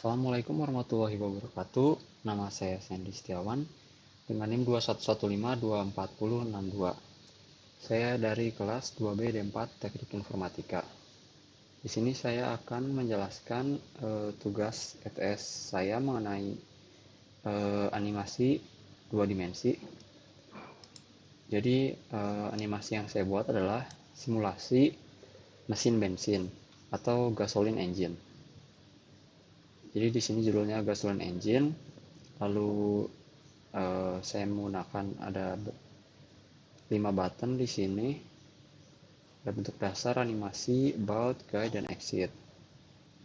Assalamualaikum warahmatullahi wabarakatuh. Nama saya Sandy Setiawan dengan NIM 211524062. Saya dari kelas 2B D4 Teknik Informatika. Di sini saya akan menjelaskan tugas ETS saya mengenai animasi dua dimensi. Jadi animasi yang saya buat adalah simulasi mesin bensin atau gasoline engine. Jadi di sini judulnya gasoline engine. Lalu saya menggunakan ada 5 button di sini. Ada bentuk dasar, animasi, about, guide, dan exit.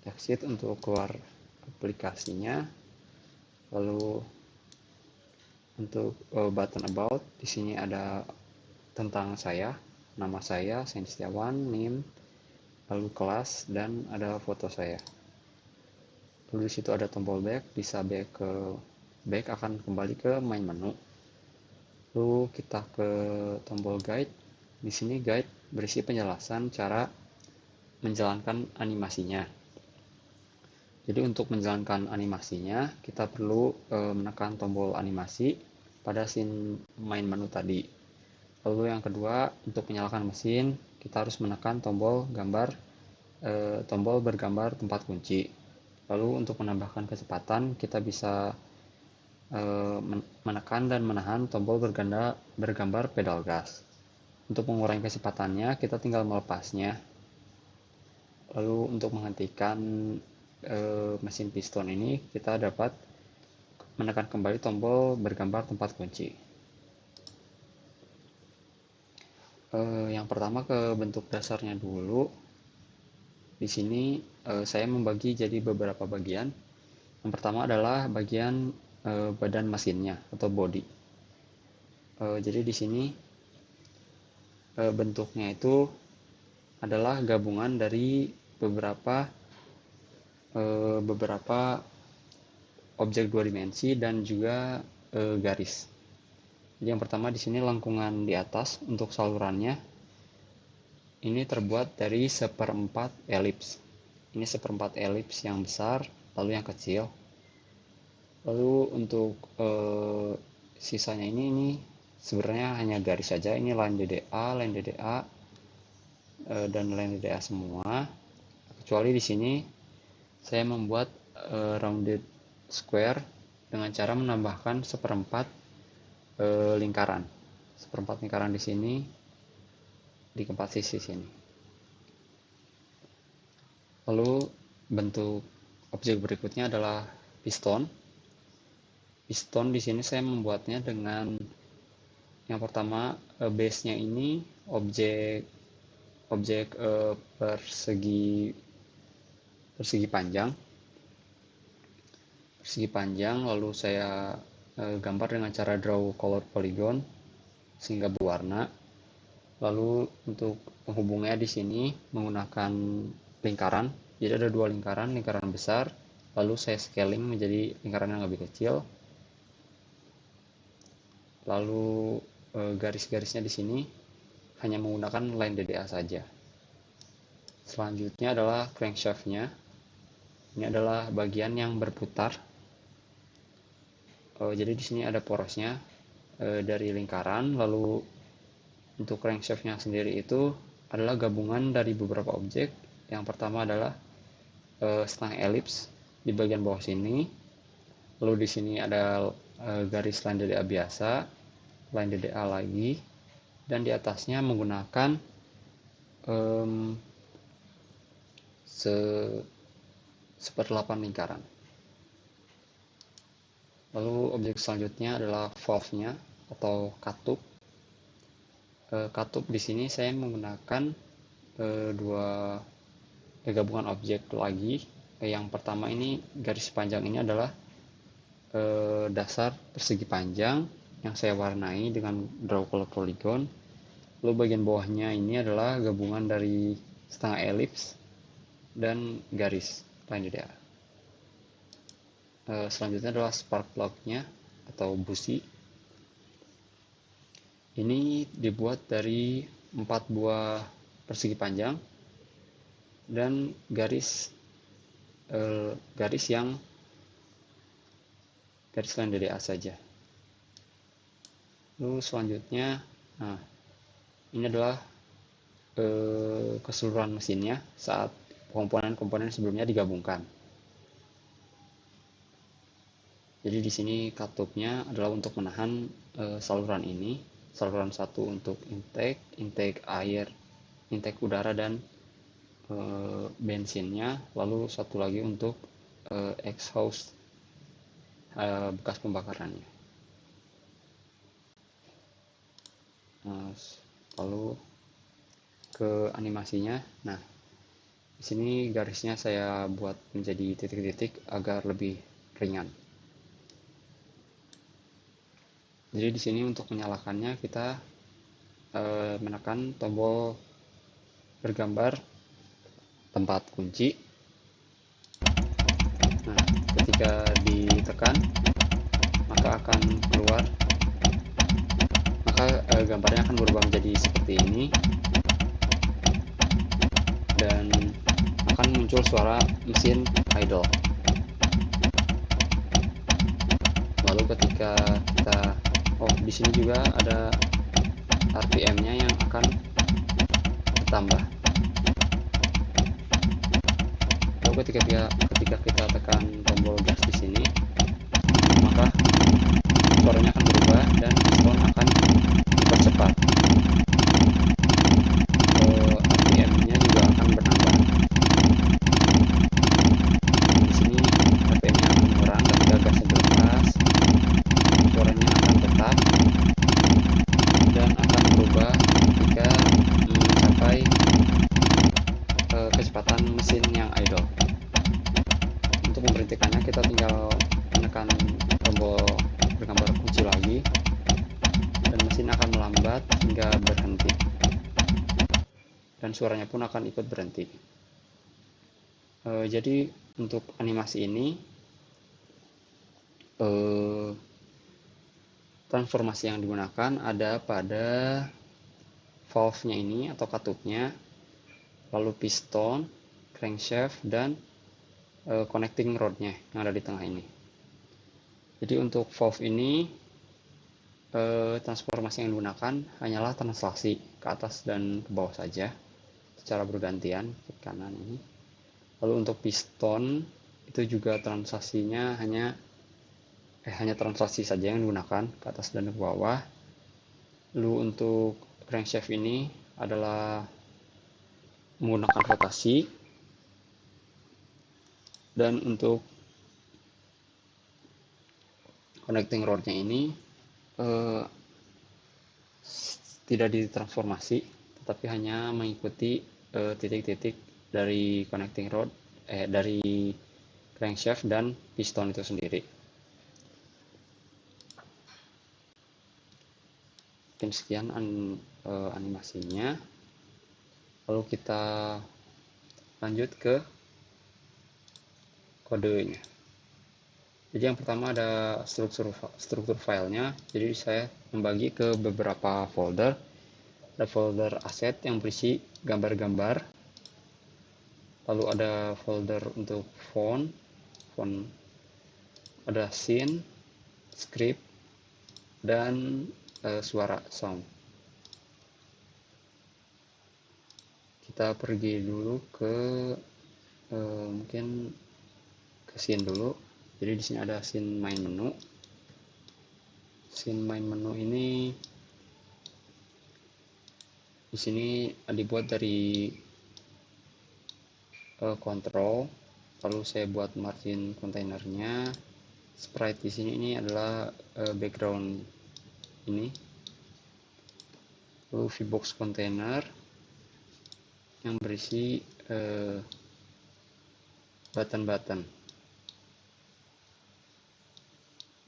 Exit untuk keluar aplikasinya. Lalu untuk button about, di sini ada tentang saya, nama saya Sandy Setiawan, NIM, lalu kelas, dan ada foto saya. Lalu di situ ada tombol back, bisa back akan kembali ke main menu. Lalu kita ke tombol guide. Di sini guide berisi penjelasan cara menjalankan animasinya. Jadi untuk menjalankan animasinya, kita perlu menekan tombol animasi pada scene main menu tadi. Lalu yang kedua, untuk menyalakan mesin, kita harus menekan tombol bergambar tempat kunci. Lalu untuk menambahkan kecepatan, kita bisa menekan dan menahan tombol bergambar pedal gas. Untuk mengurangi kecepatannya, kita tinggal melepasnya. Lalu untuk menghentikan mesin piston ini, kita dapat menekan kembali tombol bergambar tempat kunci. Yang pertama ke bentuk dasarnya dulu. Di sini saya membagi jadi beberapa bagian. Yang pertama adalah bagian badan mesinnya atau body. Jadi di sini bentuknya itu adalah gabungan dari beberapa objek dua dimensi dan juga garis. Jadi yang pertama di sini lengkungan di atas untuk salurannya ini terbuat dari seperempat elips. Ini seperempat elips yang besar, lalu yang kecil. Lalu untuk sisanya ini sebenarnya hanya garis saja. Ini line DDA, dan line DDA semua. Kecuali di sini saya membuat rounded square dengan cara menambahkan seperempat lingkaran. Seperempat lingkaran di sini di keempat sisi sini. Lalu bentuk objek berikutnya adalah piston. Piston di sini saya membuatnya dengan yang pertama base-nya ini objek persegi panjang, lalu saya gambar dengan cara draw color polygon sehingga berwarna. Lalu untuk penghubungnya di sini menggunakan lingkaran. Jadi ada dua lingkaran besar, lalu saya scaling menjadi lingkaran yang lebih kecil. Lalu garis-garisnya di sini hanya menggunakan line DDA saja. Selanjutnya adalah crankshaft-nya. Ini adalah bagian yang berputar. Jadi di sini ada porosnya dari lingkaran. Lalu untuk crankshaft-nya sendiri itu adalah gabungan dari beberapa objek. Yang pertama adalah setengah elips di bagian bawah sini. Lalu di sini ada garis line DDA biasa, line DDA lagi, dan di atasnya menggunakan seperdelapan lingkaran. Lalu objek selanjutnya adalah valve-nya atau katup. Katup di sini saya menggunakan dua gabungan objek lagi. Yang pertama ini garis panjang ini adalah dasar persegi panjang yang saya warnai dengan draw color polygon. Lalu bagian bawahnya ini adalah gabungan dari setengah elips dan garis line DDA. Selanjutnya adalah spark plug-nya atau busi. Ini dibuat dari 4 buah persegi panjang dan garis garis lain DDA saja. Lalu selanjutnya, nah ini adalah keseluruhan mesinnya saat komponen-komponen sebelumnya digabungkan. Jadi di sini katupnya adalah untuk menahan saluran ini, saluran satu untuk intake air, intake udara dan bensinnya, lalu satu lagi untuk exhaust bekas pembakarannya. Lalu ke animasinya. Nah, di sini garisnya saya buat menjadi titik-titik agar lebih ringan. Jadi di sini untuk menyalakannya kita menekan tombol bergambar tempat kunci. Nah, ketika ditekan maka akan keluar, maka gambarnya akan berubah menjadi seperti ini dan akan muncul suara mesin idle. Lalu ketika kita di sini juga ada RPM-nya yang akan bertambah. Lalu ketika kita tekan tombol gas di sini, maka suaranya akan berubah dan piston akan dipercepat. RPM-nya juga akan bertambah. Di sini RPM-nya akan mengurang ketika gasnya dilepas, suaranya akan tetap dan akan berubah ketika mencapai kecepatan mesin yang idle. Untuk memberhentikannya kita tinggal menekan tombol bergambar kunci lagi dan mesin akan melambat hingga berhenti dan suaranya pun akan ikut berhenti. Jadi untuk animasi ini transformasi yang digunakan ada pada valve-nya ini atau katupnya, lalu piston, crankshaft, dan connecting rod-nya yang ada di tengah ini. Jadi untuk valve ini transformasi yang digunakan hanyalah translasi ke atas dan ke bawah saja secara bergantian ke kanan ini. Lalu untuk piston itu juga translasinya hanya translasi saja yang digunakan ke atas dan ke bawah. Lalu untuk crankshaft ini adalah menggunakan rotasi, dan untuk connecting rod-nya ini tidak ditransformasi, tetapi hanya mengikuti titik-titik dari connecting rod, dari crankshaft dan piston itu sendiri. Mungkin sekian animasinya. Lalu kita lanjut ke kodenya. Jadi yang pertama ada struktur filenya. Jadi saya membagi ke beberapa folder. Ada folder aset yang berisi gambar-gambar. Lalu ada folder untuk font, ada scene, script, dan suara sound. Kita pergi dulu ke mungkin ke scene dulu. Jadi di sini ada scene main menu. Scene main menu ini di sini dibuat dari control. Lalu saya buat margin kontainernya. Sprite di sini ini adalah background ini. Lalu VBox container yang berisi button-button.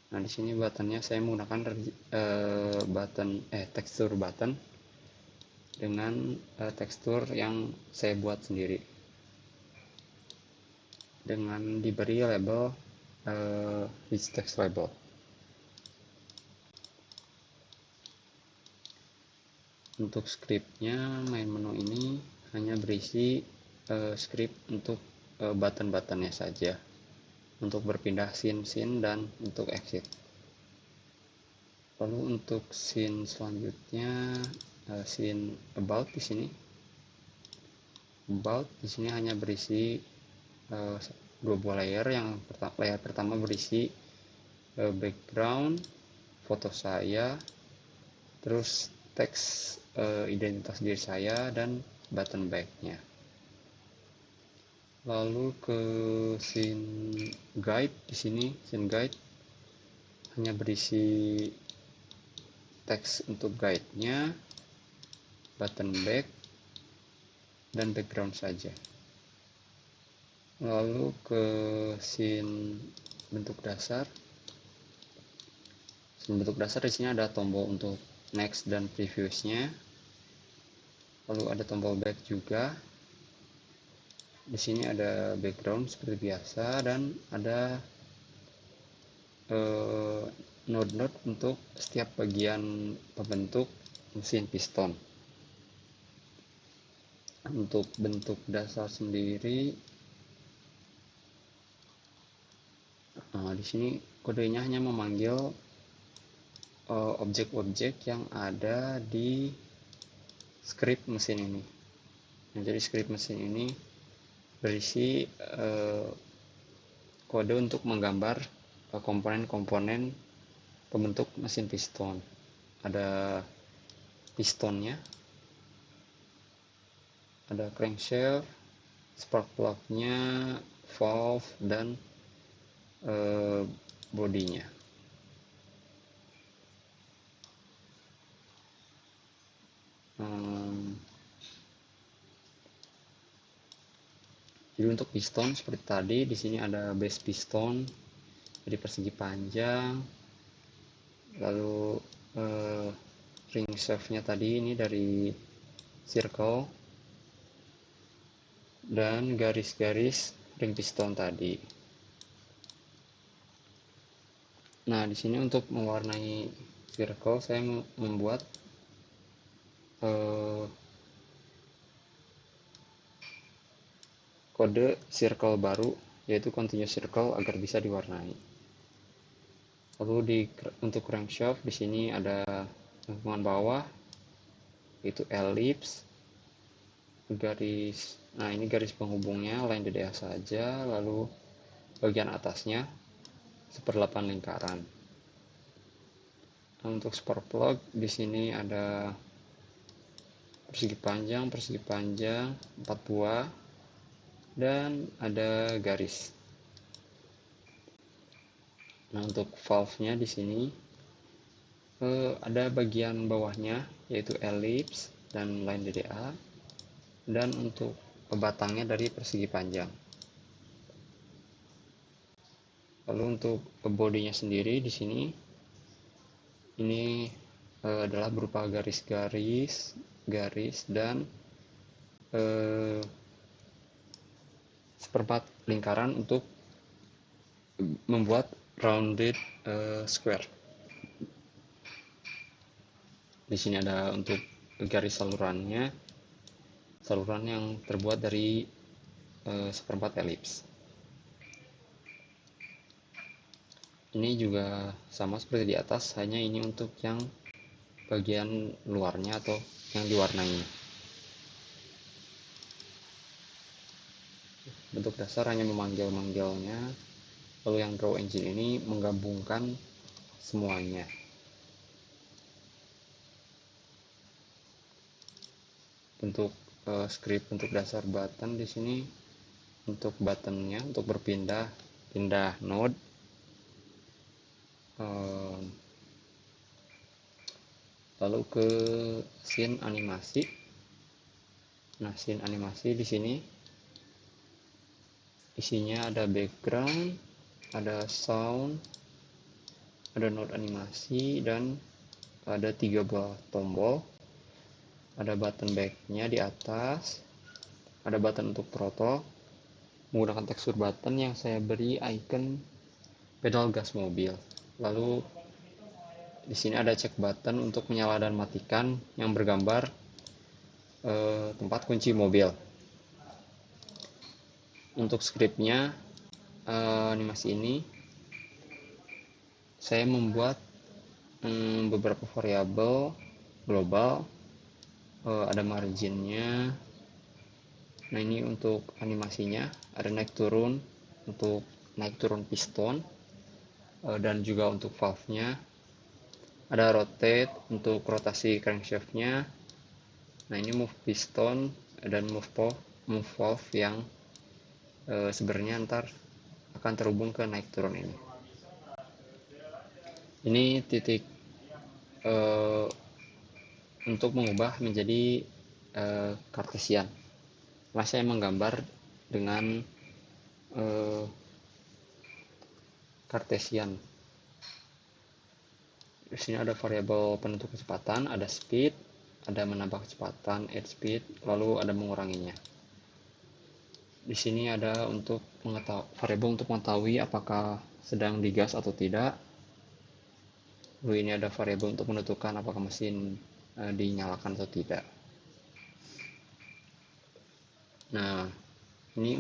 Nah, di sini buttonnya saya menggunakan tekstur button dengan tekstur yang saya buat sendiri dengan diberi label rich text label. Untuk scriptnya main menu ini hanya berisi script untuk button-buttonnya saja untuk berpindah scene dan untuk exit. Lalu untuk scene selanjutnya, scene about di sini. About di sini hanya berisi dua buah layer. Yang layer pertama berisi background, foto saya, terus teks identitas diri saya dan button back-nya. Lalu ke scene guide di sini, scene guide hanya berisi teks untuk guide-nya, button back, dan background saja. Lalu ke scene bentuk dasar. Scene bentuk dasar di sini ada tombol untuk next dan previous-nya. Lalu ada tombol back juga. Di sini ada background seperti biasa dan ada node-node untuk setiap bagian pembentuk mesin piston. Untuk bentuk dasar sendiri, di sini kodenya hanya memanggil objek-objek yang ada di script mesin ini. Jadi script mesin ini berisi kode untuk menggambar komponen-komponen pembentuk mesin piston. Ada pistonnya, ada crankshaft, spark plug-nya, valve, dan bodinya. Jadi untuk piston seperti tadi, di sini ada base piston jadi persegi panjang. Lalu ring shaft-nya tadi ini dari circle dan garis-garis ring piston tadi. Nah, di sini untuk mewarnai circle saya membuat kode circle baru, yaitu continuous circle, agar bisa diwarnai. Lalu untuk crankshaft di sini ada lengkungan bawah, yaitu ellipse, garis. Nah, ini garis penghubungnya, line DDA saja. Lalu bagian atasnya 1/8 lingkaran. Nah, untuk spark plug di sini ada persegi panjang 4 buah, dan ada garis. Nah, untuk valve-nya di sini ada bagian bawahnya, yaitu ellipse dan line DDA, dan untuk batangnya dari persegi panjang. Lalu untuk bodinya sendiri di sini ini adalah berupa garis-garis, dan 1/4 lingkaran untuk membuat rounded square. Di sini ada untuk garis saluran yang terbuat dari 1/4 elips. Ini juga sama seperti di atas, hanya ini untuk yang bagian luarnya atau yang diwarnai. Bentuk dasar hanya memanggil-manggilnya, lalu yang draw engine ini menggabungkan semuanya. Untuk script bentuk dasar button di sini, untuk buttonnya untuk pindah node, lalu ke scene animasi. Nah, scene animasi di sini isinya ada background, ada sound, ada node animasi, dan ada 3 buah tombol. Ada button back-nya di atas, ada button untuk throttle menggunakan tekstur button yang saya beri icon pedal gas mobil. Lalu di sini ada check button untuk menyala dan matikan yang bergambar tempat kunci mobil. Untuk scriptnya, animasi ini saya membuat beberapa variabel global, ada marginnya. Nah, ini untuk animasinya ada naik turun, untuk naik turun piston, dan juga untuk valve-nya ada rotate untuk rotasi crankshaft-nya. Nah, ini move piston dan move valve yang sebenarnya ntar akan terhubung ke naik turun ini. Ini titik untuk mengubah menjadi Cartesian. Nah, saya menggambar dengan Cartesian. Di sini ada variabel penentu kecepatan, ada speed, ada menambah kecepatan, add speed, lalu ada menguranginya. Di sini ada untuk variabel untuk mengetahui apakah sedang digas atau tidak. Lalu ini ada variabel untuk menentukan apakah mesin dinyalakan atau tidak. Nah, ini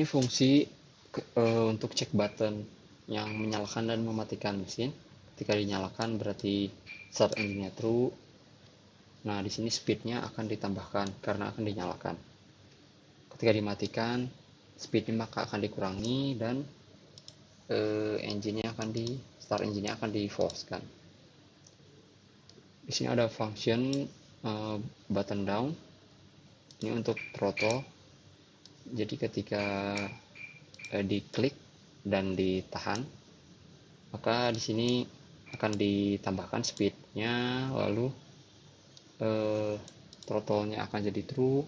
fungsi untuk cek button yang menyalakan dan mematikan mesin. Ketika dinyalakan berarti start engine-nya true. Nah, di sini speed-nya akan ditambahkan karena akan dinyalakan. Ketika dimatikan, speed-nya maka akan dikurangi dan start engine-nya akan di false-kan. Di sini ada function button down. Ini untuk throttle. Jadi ketika diklik dan ditahan, maka di sini akan ditambahkan speed-nya, lalu throttle-nya akan jadi true,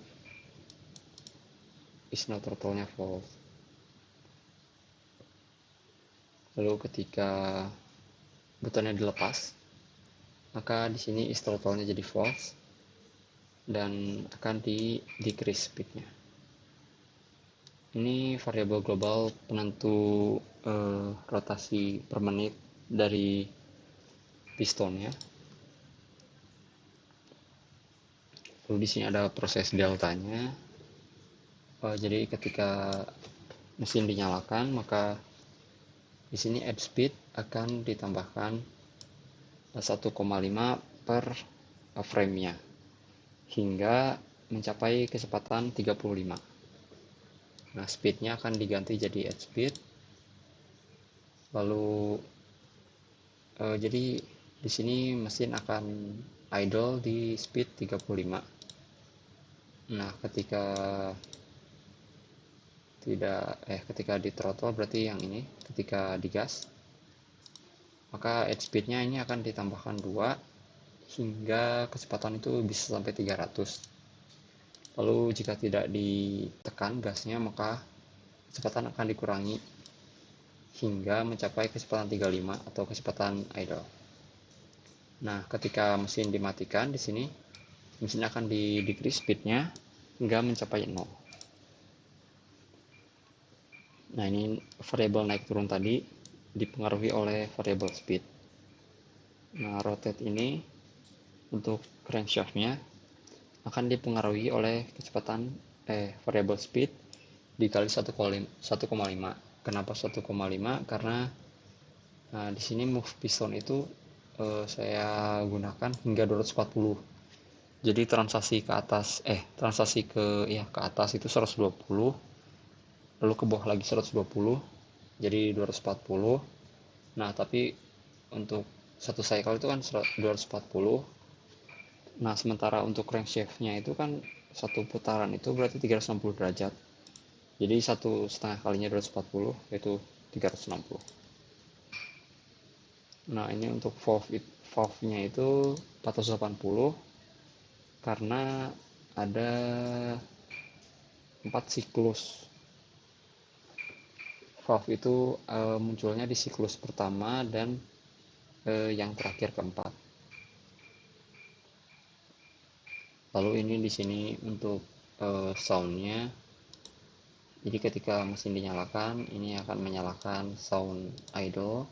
throttle-nya false. Lalu ketika butonnya dilepas, maka di sini throttle-nya jadi false dan akan decrease speed-nya. Ini variabel global penentu rotasi per menit dari pistonnya. Lalu di sini ada proses deltanya. Jadi ketika mesin dinyalakan, maka di sini add speed akan ditambahkan 1,5 per frame-nya hingga mencapai kecepatan 35. Nah, speed-nya akan diganti jadi add speed. Lalu jadi di sini mesin akan idle di speed 35. Nah, ketika di throttle berarti yang ini, ketika digas, maka add speed-nya ini akan ditambahkan 2 hingga kecepatan itu bisa sampai 300. Lalu jika tidak ditekan gasnya, maka kecepatan akan dikurangi hingga mencapai kecepatan 35 atau kecepatan idle. Nah, ketika mesin dimatikan, di sini mesin akan decrease speed-nya hingga mencapai 0. Nah, ini variabel naik turun tadi dipengaruhi oleh variabel speed. Nah, rotate ini untuk crankshaft-nya akan dipengaruhi oleh kecepatan variabel speed dikali 1,5. Kenapa 1,5? Karena di sini move piston itu saya gunakan hingga 240. Jadi transaksi ke atas itu 120, lalu ke bawah lagi 120, jadi 240. Nah, tapi untuk satu cycle itu kan 240. Nah, sementara untuk crankshaft-nya itu kan satu putaran itu berarti 360 derajat. Jadi 1,5 kalinya 240 yaitu 360. Nah, ini untuk valve-nya itu 480 karena ada 4 siklus. Valve itu munculnya di siklus pertama dan yang terakhir keempat. Lalu ini di sini untuk sound-nya. Jadi ketika mesin dinyalakan, ini akan menyalakan sound idle.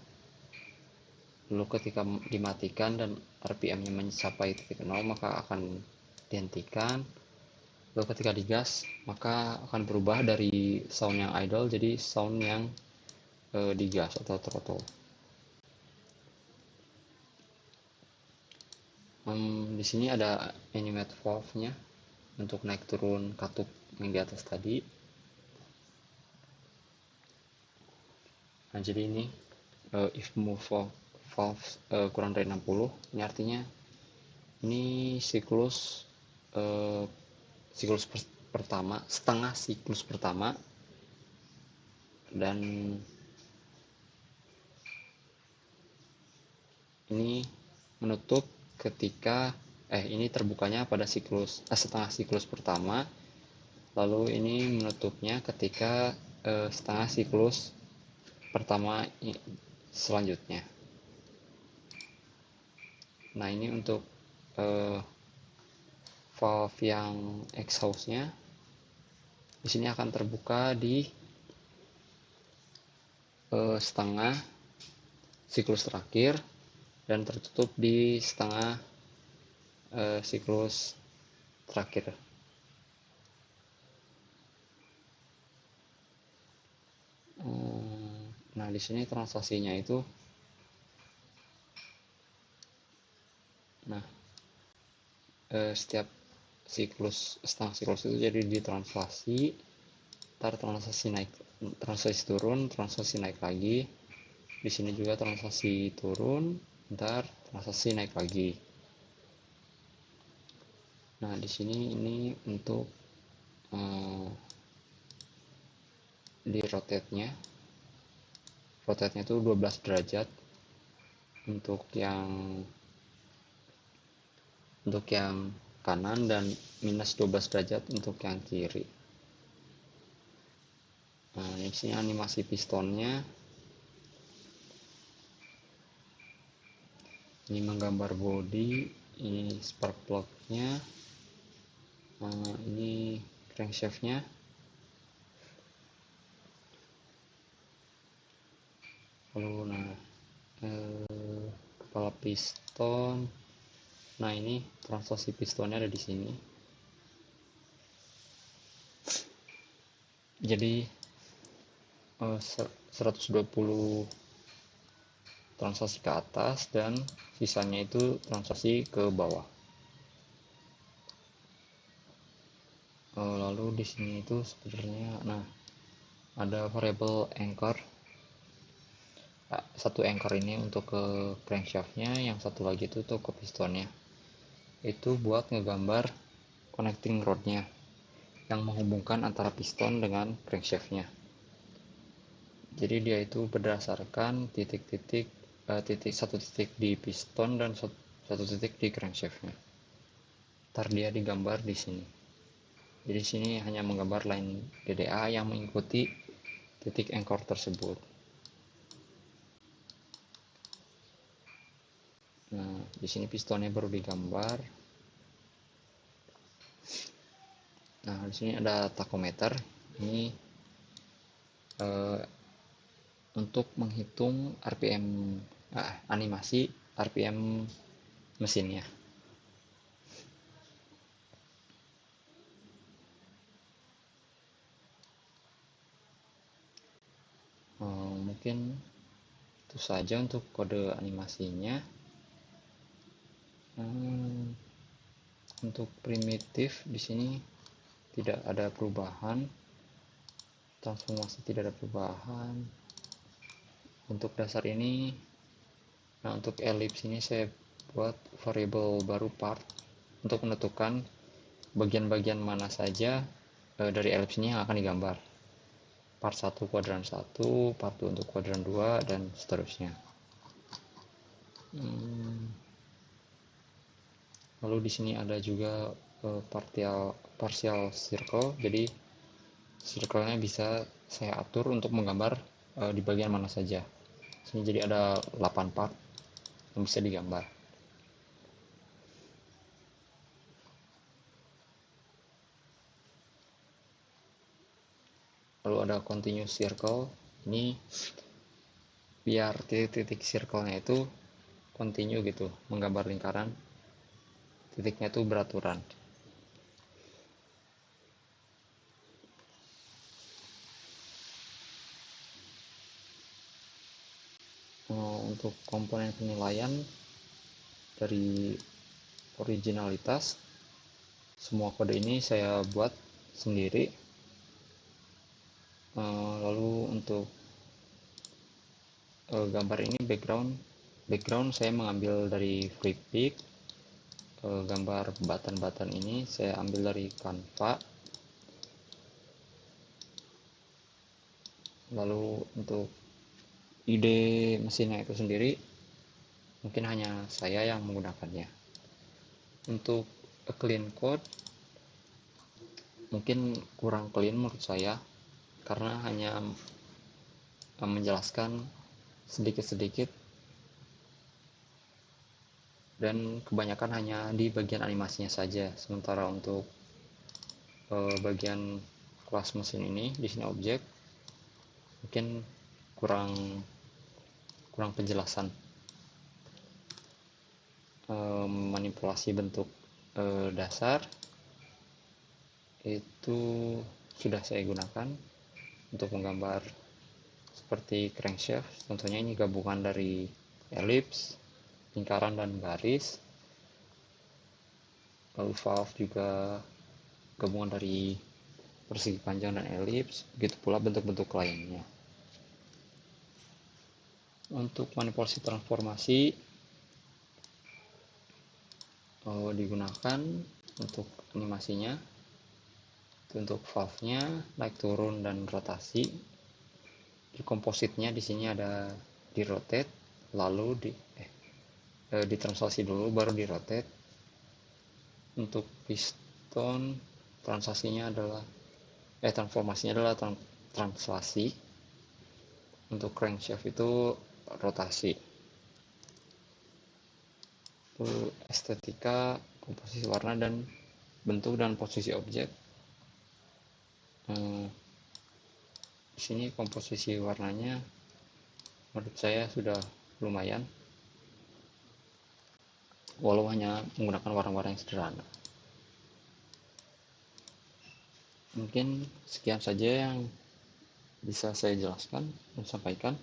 Lalu ketika dimatikan dan RPM-nya mencapai titik 0, maka akan dihentikan. Lalu ketika digas, maka akan berubah dari sound yang idle jadi sound yang digas atau throttle. Di sini ada animate valve-nya untuk naik turun katup yang di atas tadi. Nah, jadi ini if move valve kurang dari 60, ini artinya ini siklus pertama, setengah siklus pertama, dan ini menutup ketika ini terbukanya pada setengah siklus pertama, lalu ini menutupnya ketika setengah siklus pertama selanjutnya. Nah, ini untuk valve yang exhaust-nya di sini akan terbuka di setengah siklus terakhir dan tertutup di setengah siklus terakhir. Nah, di sini transaksinya itu, setiap setengah siklus itu jadi ditranslasi, ntar translasi turun, translasi naik lagi. Di sini juga translasi turun, ntar translasi naik lagi. Nah, di sini ini untuk di rotate-nya itu 12 derajat untuk yang kanan dan minus 12 derajat untuk yang kiri. Nah, di sini animasi pistonnya. Ini menggambar body, ini spark plug-nya, ini crankshaft-nya. Lalu kepala piston. Nah, ini translasi pistonnya ada di sini. Jadi 120 translasi ke atas dan sisanya itu translasi ke bawah. Lalu di sini itu sebenarnya ada variable anchor. Satu anchor ini untuk ke crankshaft-nya, yang satu lagi itu untuk ke pistonnya. Itu buat ngegambar connecting rod-nya yang menghubungkan antara piston dengan crankshaft-nya. Jadi dia itu berdasarkan satu titik di piston dan satu titik di crankshaft-nya. Ntar dia digambar di sini. Jadi sini hanya menggambar line DDA yang mengikuti titik anchor tersebut. Nah, di sini pistonnya baru digambar. Nah, di sini ada tachometer. Ini untuk menghitung RPM animasi RPM mesinnya. Mungkin itu saja untuk kode animasinya. Untuk primitif di sini tidak ada perubahan, transformasi tidak ada perubahan. Untuk dasar ini, untuk ellipse ini saya buat variable baru part untuk menentukan bagian-bagian mana saja dari ellipse ini yang akan digambar. Part 1 kuadran 1, part 2 untuk kuadran 2, dan seterusnya. Lalu di sini ada juga partial circle, jadi circle-nya bisa saya atur untuk menggambar di bagian mana saja. Sini jadi ada 8 part yang bisa digambar. Lalu ada continuous circle, ini biar titik-titik circle-nya itu continue gitu, menggambar lingkaran, titiknya itu beraturan. untuk komponen penilaian dari originalitas, semua kode ini saya buat sendiri. Lalu untuk gambar ini background saya mengambil dari Flickr. Gambar button ini saya ambil dari Canva. Lalu untuk ide mesinnya itu sendiri mungkin hanya saya yang menggunakannya. Untuk clean code mungkin kurang clean menurut saya, karena hanya menjelaskan sedikit-sedikit dan kebanyakan hanya di bagian animasinya saja. Sementara untuk bagian kelas mesin ini di sini objek mungkin kurang penjelasan. Manipulasi bentuk dasar itu sudah saya gunakan untuk menggambar seperti crankshaft. Contohnya ini gabungan dari elips, lingkaran, dan garis. Lalu valve juga gabungan dari persegi panjang dan elips, begitu pula bentuk-bentuk lainnya. Untuk manipulasi transformasi digunakan untuk animasinya. Untuk valve-nya naik turun dan rotasi. Di kompositnya di sini ada di rotate, lalu di translasi dulu baru di rotate. Untuk piston transmasinya adalah translasi. Untuk crankshaft itu rotasi. Itu estetika, komposisi warna, dan bentuk dan posisi objek. Di sini komposisi warnanya menurut saya sudah lumayan, walau hanya menggunakan warna-warna yang sederhana. Mungkin sekian saja yang bisa saya jelaskan dan sampaikan.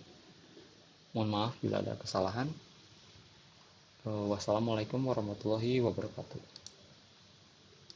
Mohon maaf bila ada kesalahan. Wassalamualaikum warahmatullahi wabarakatuh.